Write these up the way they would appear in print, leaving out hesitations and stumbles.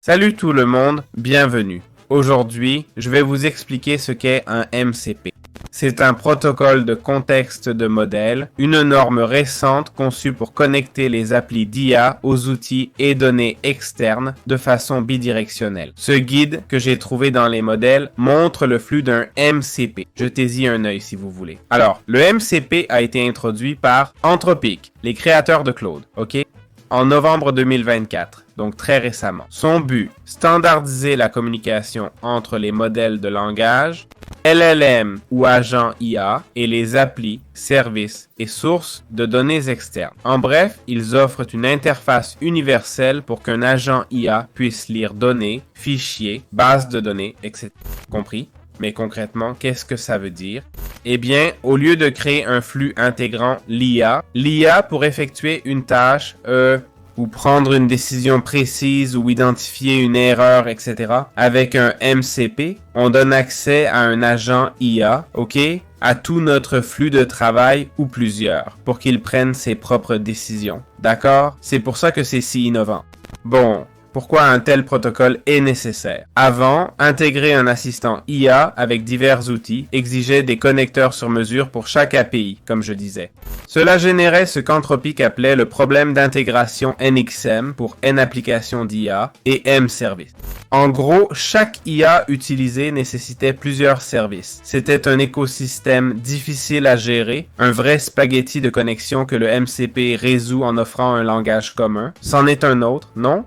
Salut tout le monde, bienvenue. Aujourd'hui, je vais vous expliquer ce qu'est un MCP. C'est un protocole de contexte de modèle, une norme récente conçue pour connecter les applis d'IA aux outils et données externes de façon bidirectionnelle. Ce guide que j'ai trouvé dans les modèles montre le flux d'un MCP. Jetez-y un œil si vous voulez. Alors, le MCP a été introduit par Anthropic, les créateurs de Claude, ok? En novembre 2024, donc très récemment. Son but, standardiser la communication entre les modèles de langage, LLM ou agents IA et les applis, services et sources de données externes. En bref, ils offrent une interface universelle pour qu'un agent IA puisse lire données, fichiers, bases de données, etc. Compris? Mais concrètement, qu'est-ce que ça veut dire? Eh bien, au lieu de créer un flux intégrant l'IA pour effectuer une tâche, ou prendre une décision précise ou identifier une erreur, etc. Avec un MCP, on donne accès à un agent IA, ok? À tout notre flux de travail ou plusieurs, pour qu'il prenne ses propres décisions. D'accord? C'est pour ça que c'est si innovant. Bon. Pourquoi un tel protocole est nécessaire? Avant, intégrer un assistant IA avec divers outils exigeait des connecteurs sur mesure pour chaque API, comme je disais. Cela générait ce qu'Anthropic appelait le problème d'intégration NXM pour N applications d'IA et M services. En gros, chaque IA utilisée nécessitait plusieurs services. C'était un écosystème difficile à gérer, un vrai spaghetti de connexion que le MCP résout en offrant un langage commun. C'en est un autre, non?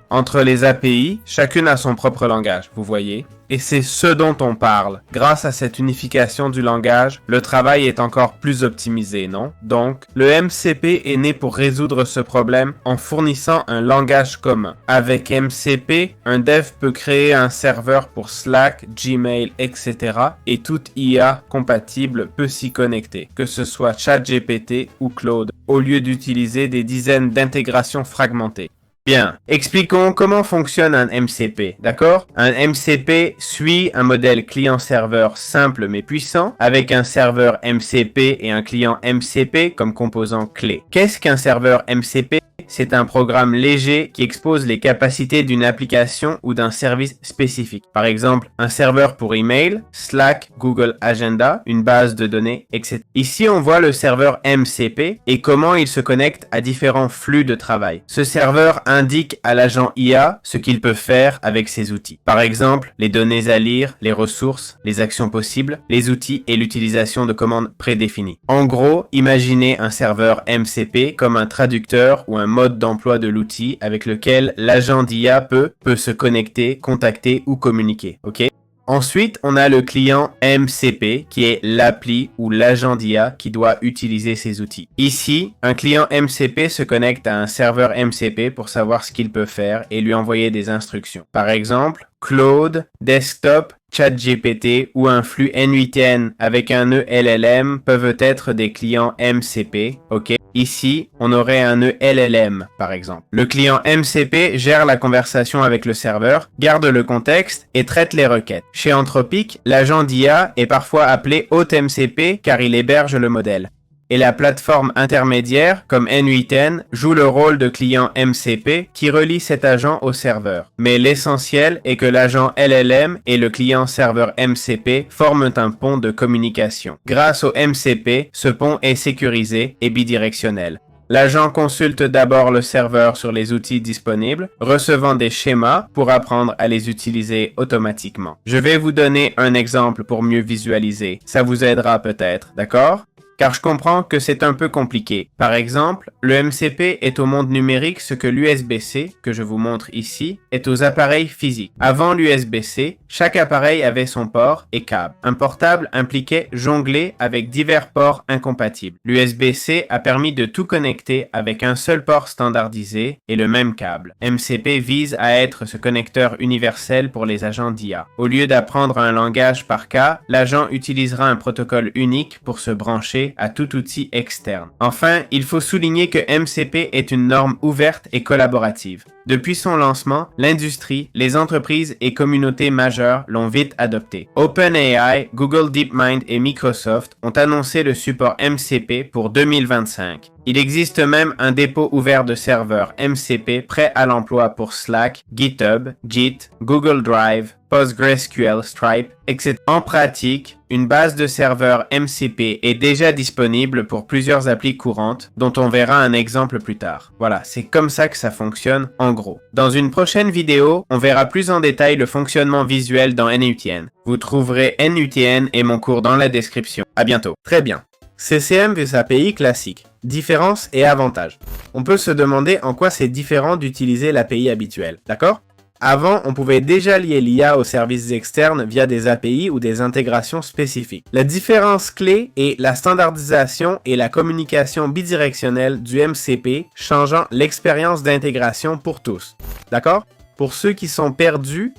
Entre les API, chacune a son propre langage, vous voyez? Et c'est ce dont on parle. Grâce à cette unification du langage, le travail est encore plus optimisé, non? Donc, le MCP est né pour résoudre ce problème en fournissant un langage commun. Avec MCP, un dev peut créer un serveur pour Slack, Gmail, etc. et toute IA compatible peut s'y connecter, que ce soit ChatGPT ou Claude, au lieu d'utiliser des dizaines d'intégrations fragmentées. Bien, expliquons comment fonctionne un MCP, d'accord? Un MCP suit un modèle client-serveur simple mais puissant, avec un serveur MCP et un client MCP comme composants clés. Qu'est-ce qu'un serveur MCP? C'est un programme léger qui expose les capacités d'une application ou d'un service spécifique. Par exemple, un serveur pour email, Slack, Google Agenda, une base de données, etc. Ici, on voit le serveur MCP et comment il se connecte à différents flux de travail. Ce serveur indique à l'agent IA ce qu'il peut faire avec ses outils. Par exemple, les données à lire, les ressources, les actions possibles, les outils et l'utilisation de commandes prédéfinies. En gros, imaginez un serveur MCP comme un traducteur ou un mode d'emploi de l'outil avec lequel l'agent d'IA peut se connecter, contacter ou communiquer, ok? Ensuite, on a le client MCP qui est l'appli ou l'agent d'IA qui doit utiliser ces outils. Ici, un client MCP se connecte à un serveur MCP pour savoir ce qu'il peut faire et lui envoyer des instructions. Par exemple, Claude, Desktop, ChatGPT ou un flux N8N avec un nœud LLM peuvent être des clients MCP, ok? Ici, on aurait un nœud LLM, par exemple. Le client MCP gère la conversation avec le serveur, garde le contexte et traite les requêtes. Chez Anthropic, l'agent d'IA est parfois appelé hôte MCP car il héberge le modèle. Et la plateforme intermédiaire, comme N8N, joue le rôle de client MCP qui relie cet agent au serveur. Mais l'essentiel est que l'agent LLM et le client serveur MCP forment un pont de communication. Grâce au MCP, ce pont est sécurisé et bidirectionnel. L'agent consulte d'abord le serveur sur les outils disponibles, recevant des schémas pour apprendre à les utiliser automatiquement. Je vais vous donner un exemple pour mieux visualiser. Ça vous aidera peut-être, d'accord? Car je comprends que c'est un peu compliqué. Par exemple, le MCP est au monde numérique ce que l'USB-C, que je vous montre ici, est aux appareils physiques. Avant l'USB-C, chaque appareil avait son port et câble. Un portable impliquait jongler avec divers ports incompatibles. L'USB-C a permis de tout connecter avec un seul port standardisé et le même câble. MCP vise à être ce connecteur universel pour les agents d'IA. Au lieu d'apprendre un langage par cas, l'agent utilisera un protocole unique pour se brancher à tout outil externe. Enfin, il faut souligner que MCP est une norme ouverte et collaborative. Depuis son lancement, l'industrie, les entreprises et communautés majeures l'ont vite adopté. OpenAI, Google DeepMind et Microsoft ont annoncé le support MCP pour 2025. Il existe même un dépôt ouvert de serveurs MCP prêt à l'emploi pour Slack, GitHub, Git, Google Drive, PostgreSQL, Stripe, etc. En pratique, une base de serveurs MCP est déjà disponible pour plusieurs applis courantes, dont on verra un exemple plus tard. Voilà, c'est comme ça que ça fonctionne en gros. Dans une prochaine vidéo, on verra plus en détail le fonctionnement visuel dans NUTN. Vous trouverez NUTN et mon cours dans la description. À bientôt. Très bien. CCM vs API classique. Différences et avantages. On peut se demander en quoi c'est différent d'utiliser l'API habituelle, d'accord? Avant, on pouvait déjà lier l'IA aux services externes via des API ou des intégrations spécifiques. La différence clé est la standardisation et la communication bidirectionnelle du MCP, changeant l'expérience d'intégration pour tous. D'accord? Pour ceux qui sont perdus,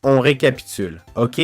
on récapitule, ok?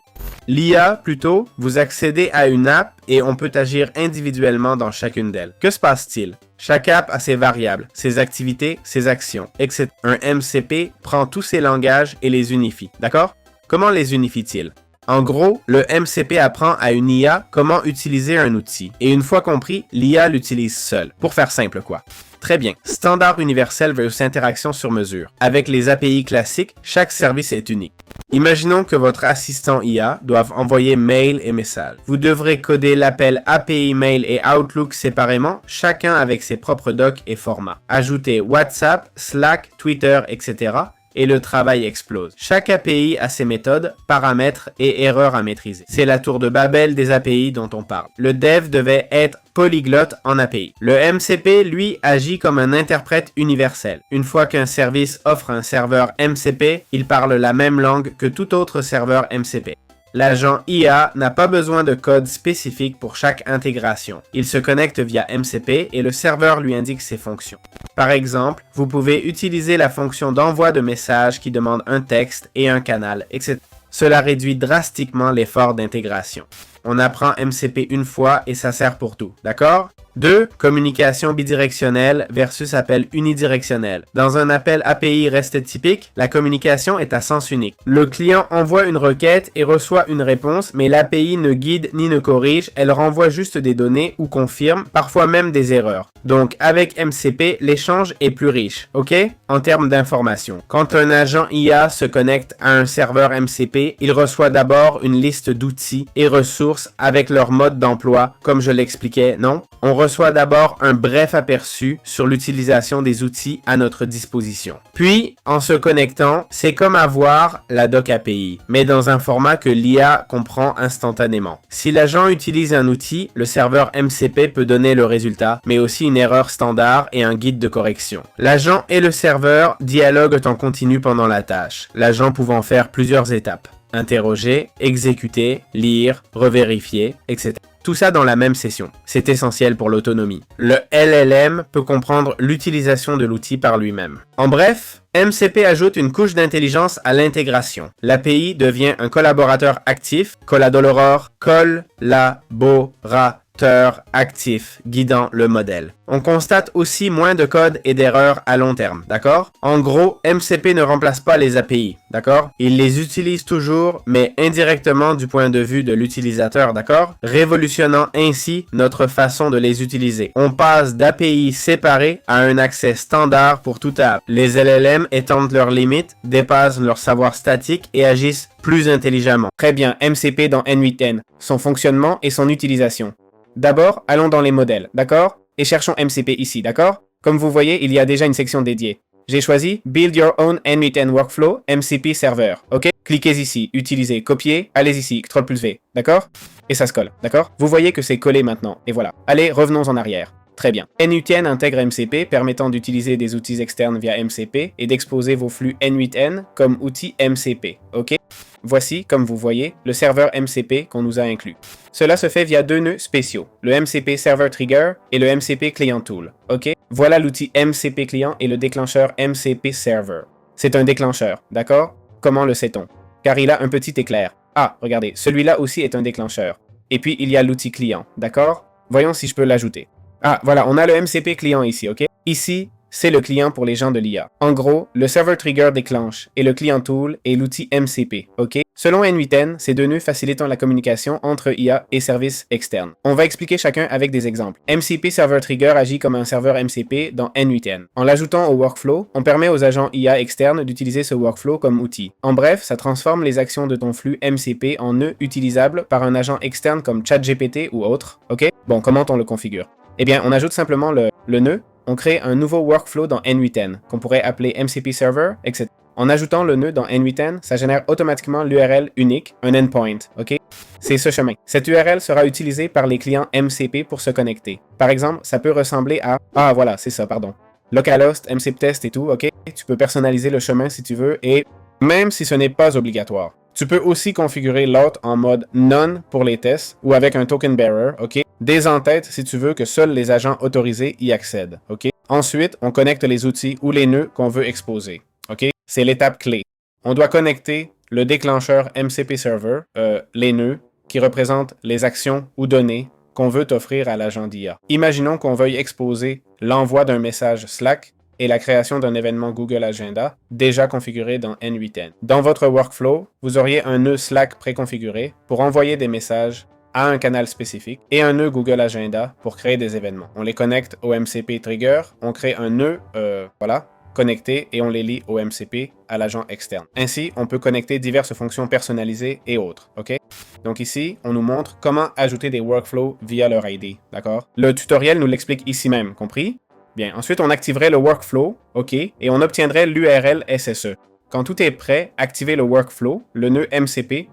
L'IA, plutôt, vous accédez à une app et on peut agir individuellement dans chacune d'elles. Que se passe-t-il? Chaque app a ses variables, ses activités, ses actions, etc. Un MCP prend tous ces langages et les unifie, d'accord? Comment les unifie-t-il? En gros, le MCP apprend à une IA comment utiliser un outil. Et une fois compris, l'IA l'utilise seule. Pour faire simple, quoi. Très bien. Standard universel versus interaction sur mesure. Avec les API classiques, chaque service est unique. Imaginons que votre assistant IA doive envoyer mail et messages. Vous devrez coder l'appel API Mail et Outlook séparément, chacun avec ses propres docs et formats. Ajoutez WhatsApp, Slack, Twitter, etc. et le travail explose. Chaque API a ses méthodes, paramètres et erreurs à maîtriser. C'est la tour de Babel des API dont on parle. Le dev devait être polyglotte en API. Le MCP, lui, agit comme un interprète universel. Une fois qu'un service offre un serveur MCP, il parle la même langue que tout autre serveur MCP. L'agent IA n'a pas besoin de code spécifique pour chaque intégration. Il se connecte via MCP et le serveur lui indique ses fonctions. Par exemple, vous pouvez utiliser la fonction d'envoi de messages qui demande un texte et un canal, etc. Cela réduit drastiquement l'effort d'intégration. On apprend MCP une fois et ça sert pour tout, d'accord? 2. Communication bidirectionnelle versus appel unidirectionnel. Dans un appel API REST typique, la communication est à sens unique. Le client envoie une requête et reçoit une réponse, mais l'API ne guide ni ne corrige, elle renvoie juste des données ou confirme, parfois même des erreurs. Donc avec MCP, l'échange est plus riche, ok? En termes d'information. Quand un agent IA se connecte à un serveur MCP, il reçoit d'abord une liste d'outils et ressources avec leur mode d'emploi, comme je l'expliquais, non? On reçoit d'abord un bref aperçu sur l'utilisation des outils à notre disposition. Puis, en se connectant, c'est comme avoir la doc API, mais dans un format que l'IA comprend instantanément. Si l'agent utilise un outil, le serveur MCP peut donner le résultat, mais aussi une erreur standard et un guide de correction. L'agent et le serveur dialoguent en continu pendant la tâche, l'agent pouvant faire plusieurs étapes. Interroger, exécuter, lire, revérifier, etc. Tout ça dans la même session. C'est essentiel pour l'autonomie. Le LLM peut comprendre l'utilisation de l'outil par lui-même. En bref, MCP ajoute une couche d'intelligence à l'intégration. L'API devient un collaborateur actif, collaborateur, actif, guidant le modèle. On constate aussi moins de code et d'erreurs à long terme, d'accord? En gros, MCP ne remplace pas les API, d'accord? Il les utilise toujours, mais indirectement du point de vue de l'utilisateur, d'accord? Révolutionnant ainsi notre façon de les utiliser. On passe d'API séparées à un accès standard pour toute app. Les LLM étendent leurs limites, dépassent leur savoir statique et agissent plus intelligemment. Très bien, MCP dans N8N, son fonctionnement et son utilisation. D'abord, allons dans les modèles, d'accord? Et cherchons MCP ici, d'accord? Comme vous voyez, il y a déjà une section dédiée. J'ai choisi Build Your Own N8N Workflow MCP Server, ok? Cliquez ici, utilisez, copiez, allez ici, CTRL+V, d'accord? Et ça se colle, d'accord? Vous voyez que c'est collé maintenant, et voilà. Allez, revenons en arrière. Très bien. NUTN intègre MCP, permettant d'utiliser des outils externes via MCP et d'exposer vos flux N8N comme outil MCP, ok? Voici, comme vous voyez, le serveur MCP qu'on nous a inclus. Cela se fait via deux nœuds spéciaux, le MCP Server Trigger et le MCP Client Tool, ok? Voilà l'outil MCP Client et le déclencheur MCP Server. C'est un déclencheur, d'accord? Comment le sait-on? Car il a un petit éclair. Ah, regardez, celui-là aussi est un déclencheur. Et puis, il y a l'outil client, d'accord? Voyons si je peux l'ajouter. Ah, voilà, on a le MCP client ici, ok? Ici, c'est le client pour les gens de l'IA. En gros, le server trigger déclenche et le client tool est l'outil MCP, ok? Selon N8N, ces deux nœuds facilitant la communication entre IA et services externes. On va expliquer chacun avec des exemples. MCP Server Trigger agit comme un serveur MCP dans N8N. En l'ajoutant au workflow, on permet aux agents IA externes d'utiliser ce workflow comme outil. En bref, ça transforme les actions de ton flux MCP en nœuds utilisables par un agent externe comme ChatGPT ou autre, ok? Bon, comment on le configure? Eh bien, on ajoute simplement le nœud, on crée un nouveau workflow dans N8N, qu'on pourrait appeler MCP Server, etc. En ajoutant le nœud dans N8N, ça génère automatiquement l'URL unique, un endpoint, ok? C'est ce chemin. Cette URL sera utilisée par les clients MCP pour se connecter. Par exemple, ça peut ressembler à... Ah voilà, c'est ça, pardon. Localhost, MCPtest et tout, ok? Tu peux personnaliser le chemin si tu veux, et même si ce n'est pas obligatoire. Tu peux aussi configurer l'autre en mode None pour les tests ou avec un token bearer, ok? Dès en tête si tu veux que seuls les agents autorisés y accèdent, ok? Ensuite, on connecte les outils ou les nœuds qu'on veut exposer, ok? C'est l'étape clé. On doit connecter le déclencheur MCP Server, les nœuds, qui représentent les actions ou données qu'on veut offrir à l'agent d'IA. Imaginons qu'on veuille exposer l'envoi d'un message Slack et la création d'un événement Google Agenda déjà configuré dans N8N. Dans votre workflow, vous auriez un nœud Slack préconfiguré pour envoyer des messages à un canal spécifique et un nœud Google Agenda pour créer des événements. On les connecte au MCP Trigger, on crée un nœud, connecté et on les lie au MCP à l'agent externe. Ainsi, on peut connecter diverses fonctions personnalisées et autres, ok? Donc ici, on nous montre comment ajouter des workflows via leur ID, d'accord? Le tutoriel nous l'explique ici même, compris? Bien, ensuite on activerait le workflow, ok, et on obtiendrait l'URL SSE. Quand tout est prêt, activez le workflow, le nœud MCP,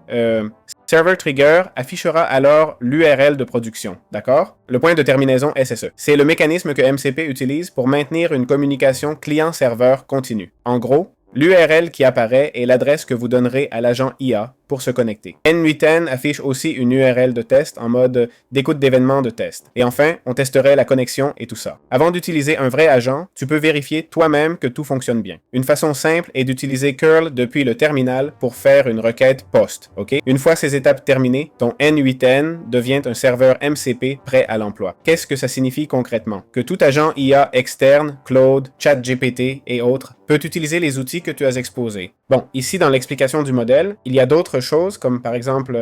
Server Trigger affichera alors l'URL de production, d'accord? Le point de terminaison SSE. C'est le mécanisme que MCP utilise pour maintenir une communication client-serveur continue. En gros, l'URL qui apparaît est l'adresse que vous donnerez à l'agent IA pour se connecter. N8N affiche aussi une URL de test en mode d'écoute d'événements de test. Et enfin, on testerait la connexion et tout ça. Avant d'utiliser un vrai agent, tu peux vérifier toi-même que tout fonctionne bien. Une façon simple est d'utiliser curl depuis le terminal pour faire une requête POST, ok? Une fois ces étapes terminées, ton N8N devient un serveur MCP prêt à l'emploi. Qu'est-ce que ça signifie concrètement? Que tout agent IA externe, Claude, ChatGPT et autres, peut utiliser les outils que tu as exposés. Bon, ici dans l'explication du modèle, il y a d'autres choses comme par exemple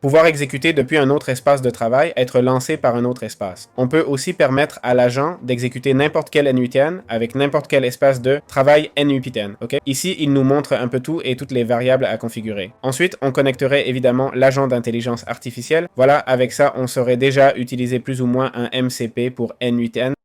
pouvoir exécuter depuis un autre espace de travail, être lancé par un autre espace. On peut aussi permettre à l'agent d'exécuter n'importe quel N8N avec n'importe quel espace de travail N8N. Okay? Ici, il nous montre un peu tout et toutes les variables à configurer. Ensuite, on connecterait évidemment l'agent d'intelligence artificielle. Voilà, avec ça, on saurait déjà utiliser plus ou moins un MCP pour N8N.